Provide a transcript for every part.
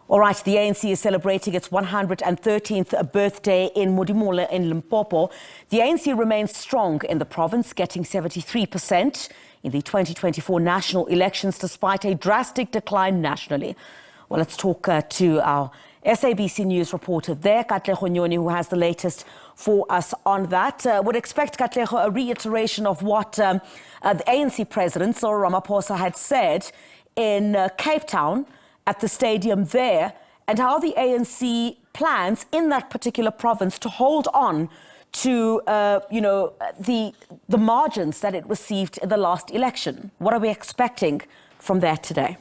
All right, the ANC is celebrating its 113th birthday in Modimolle in Limpopo. The ANC remains strong in the province, getting 73% in the 2024 national elections, despite a drastic decline nationally. Well, let's talk to our SABC News reporter there, Katlego Nyoni, who has the latest for us on that. Would expect, Katlego, a reiteration of what the ANC president, Cyril Ramaphosa, had said in Cape Town at the stadium there, and how the ANC plans in that particular province to hold on to, the margins that it received in the last election. What are we expecting from that today?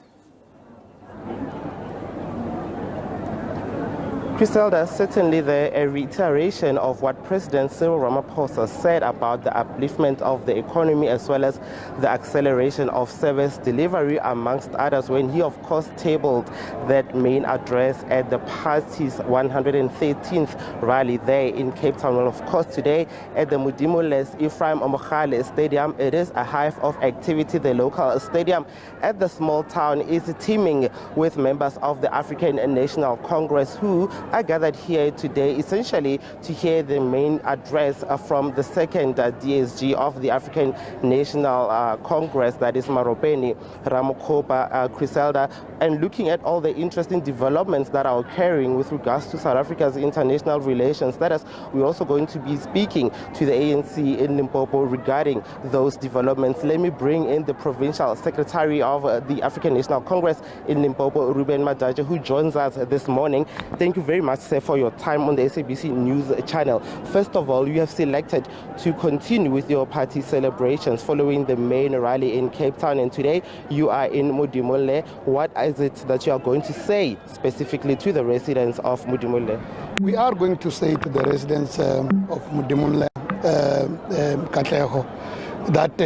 Griselda, certainly a reiteration of what President Cyril Ramaphosa said about the upliftment of the economy as well as the acceleration of service delivery, amongst others, when he, of course, tabled that main address at the party's 113th rally there in Cape Town. Well, of course, today at the Modimolle's Ephraim Omogale Stadium, it is a hive of activity. The local stadium at the small town is teeming with members of the African National Congress who are gathered here today essentially to hear the main address from the second DSG of the African National Congress, that is Maropeni Ramokgopa Griselda, and looking at all the interesting developments that are occurring with regards to South Africa's international relations. That is, we're also going to be speaking to the ANC in Limpopo regarding those developments. Let me bring in the Provincial Secretary of the African National Congress in Limpopo, Ruben Madaja, who joins us this morning. Thank you very much, sir, for your time on the SABC News channel. First of all, you have selected to continue with your party celebrations following the main rally in Cape Town, and today you are in Modimolle. What is it that you are going to say specifically to the residents of Modimolle? We are going to say to the residents of Modimolle, Katlego, that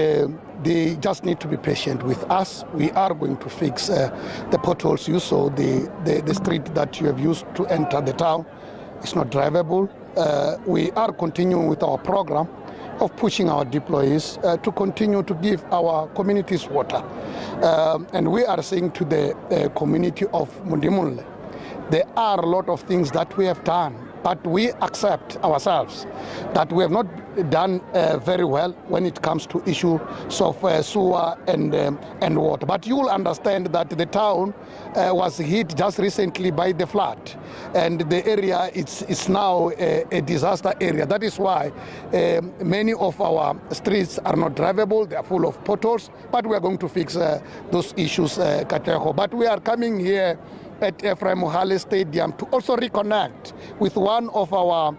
they just need to be patient with us. We are going to fix the potholes. You saw the street that you have used to enter the town. It's not drivable. We are continuing with our program of pushing our deployees to continue to give our communities water. And we are saying to the community of Modimolle, there are a lot of things that we have done, but we accept ourselves that we have not done very well when it comes to issues of sewer and water. But you will understand that the town was hit just recently by the flood, and the area is now a disaster area. That is why many of our streets are not drivable. They are full of potholes, but we are going to fix those issues, Katlego. But we are coming here at Ephraim Omogale Stadium to also reconnect with one of our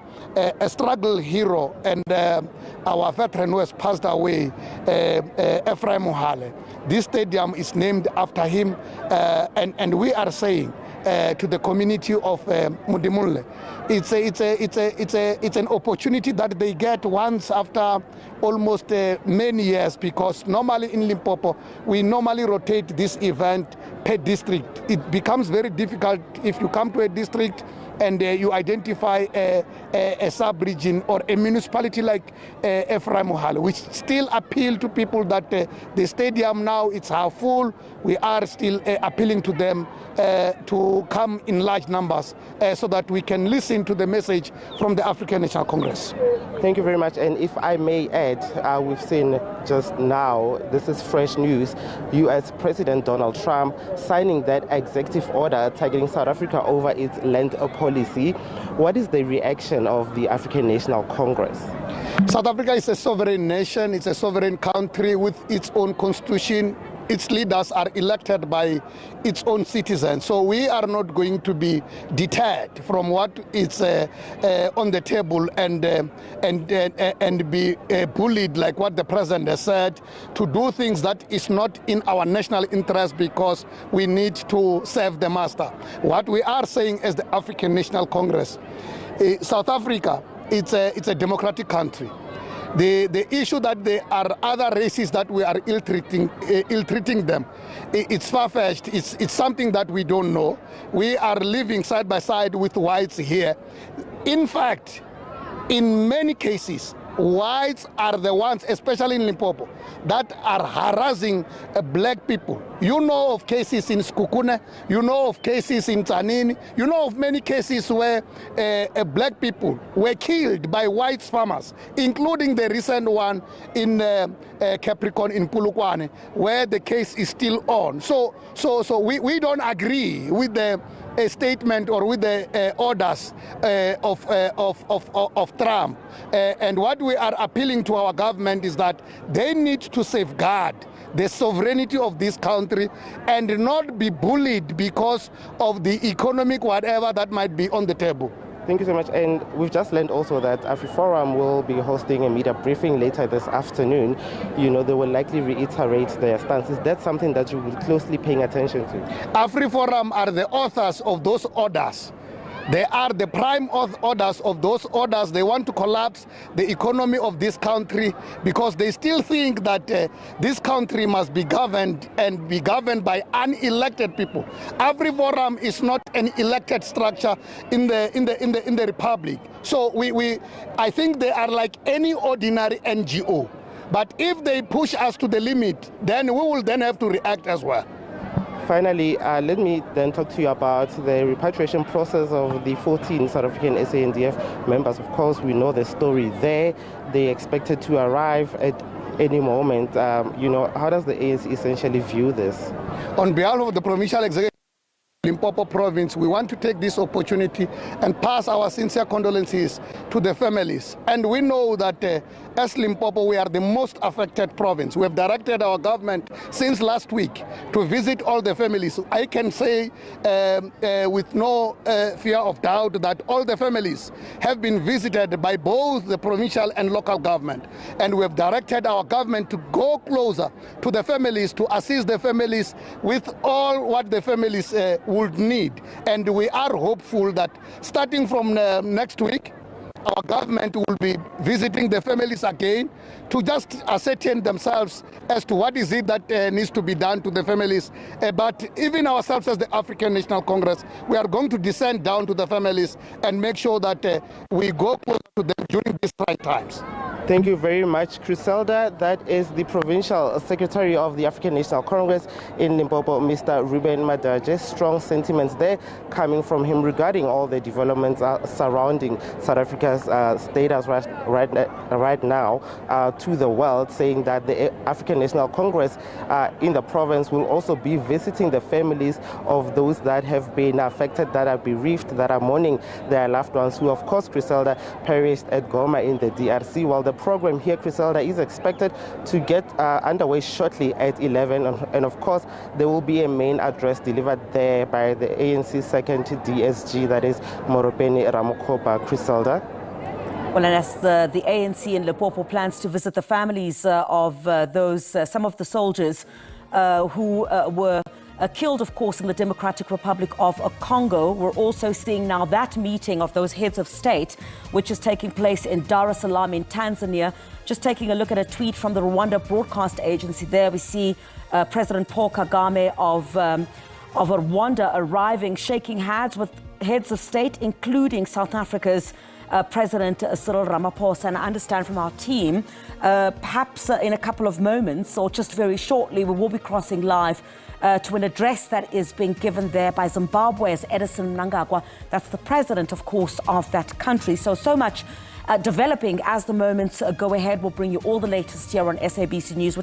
struggle hero and our veteran who has passed away, Ephraim Omogale. This stadium is named after him, and we are saying to the community of Modimolle, it's an opportunity that they get once after almost many years, because normally in Limpopo we normally rotate this event per district. It becomes very difficult if you come to a district and you identify a sub-region or a municipality like Ephraim Omogale, which still appeal to people that the stadium now it's half full. We are still appealing to them to come in large numbers so that we can listen to the message from the African National Congress. Thank you very much. And if I may add, we've seen just now, this is fresh news, US President Donald Trump signing that executive order targeting South Africa over its land policy. What is the reaction of the African National Congress? South Africa is a sovereign nation. It's a sovereign country with its own constitution. Its leaders are elected by its own citizens. So we are not going to be deterred from what is on the table and be bullied, like what the president has said, to do things that is not in our national interest because we need to serve the master. What we are saying as the African National Congress, South Africa, it's a democratic country. The issue that there are other races that we are ill-treating them, it's far-fetched. It's something that we don't know. We are living side by side with whites here. In fact, in many cases, whites are the ones, especially in Limpopo, that are harassing black people. You know of cases in Skukune, you know of cases in Tzanini, you know of many cases where black people were killed by white farmers, including the recent one in Capricorn in Pulukwane, where the case is still on. So we don't agree with the statement or with the orders of Trump. And what we are appealing to our government is that they need to safeguard the sovereignty of this country and not be bullied because of the economic whatever that might be on the table. Thank you so much. And we've just learned also that AfriForum will be hosting a media briefing later this afternoon. You know, they will likely reiterate their stance. Is that something that you will be closely paying attention to? AfriForum are the authors of those orders. They are the prime orders of those orders. They want to collapse the economy of this country because they still think that this country must be governed and be governed by unelected people. AfriForum is not an elected structure in the republic. So I think they are like any ordinary NGO. But if they push us to the limit, then we will then have to react as well. Finally, let me then talk to you about the repatriation process of the 14 South African SANDF members. Of course, we know the story there. They expected to arrive at any moment. You know, how does the ANC essentially view this? On behalf of the Provincial Executive Limpopo Province, we want to take this opportunity and pass our sincere condolences to the families. And we know that as Limpopo, we are the most affected province. We have directed our government since last week to visit all the families. I can say with no fear of doubt that all the families have been visited by both the provincial and local government. And we have directed our government to go closer to the families, to assist the families with all what the families would need. And we are hopeful that starting from next week, our government will be visiting the families again to just ascertain themselves as to what is it that needs to be done to the families. But even ourselves as the African National Congress, we are going to descend down to the families and make sure that we go closer to them during these trying times. Thank you very much, Griselda. That is the Provincial Secretary of the African National Congress in Limpopo, Mr. Ruben Madaje. Strong sentiments there coming from him regarding all the developments surrounding South Africa's status right now to the world, saying that the African National Congress in the province will also be visiting the families of those that have been affected, that are bereaved, that are mourning their loved ones who, of course, Griselda, perished at Goma in the DRC, while the program here, Griselda, is expected to get underway shortly at 11. And of course, there will be a main address delivered there by the ANC second DSG, that is Moropeni Ramokgopa. Griselda. Well, and as the ANC in Limpopo plans to visit the families of some of the soldiers who were killed, of course, in the Democratic Republic of Congo. We're also seeing now that meeting of those heads of state, which is taking place in Dar es Salaam in Tanzania. Just taking a look at a tweet from the Rwanda Broadcast Agency. There we see President Paul Kagame of Rwanda arriving, shaking hands with heads of state, including South Africa's President Cyril Ramaphosa. And I understand from our team, perhaps in a couple of moments or just very shortly, we will be crossing live to an address that is being given there by Zimbabwe's Edison Mnangagwa. That's the president, of course, of that country. So much developing as the moments go ahead. We'll bring you all the latest here on SABC News.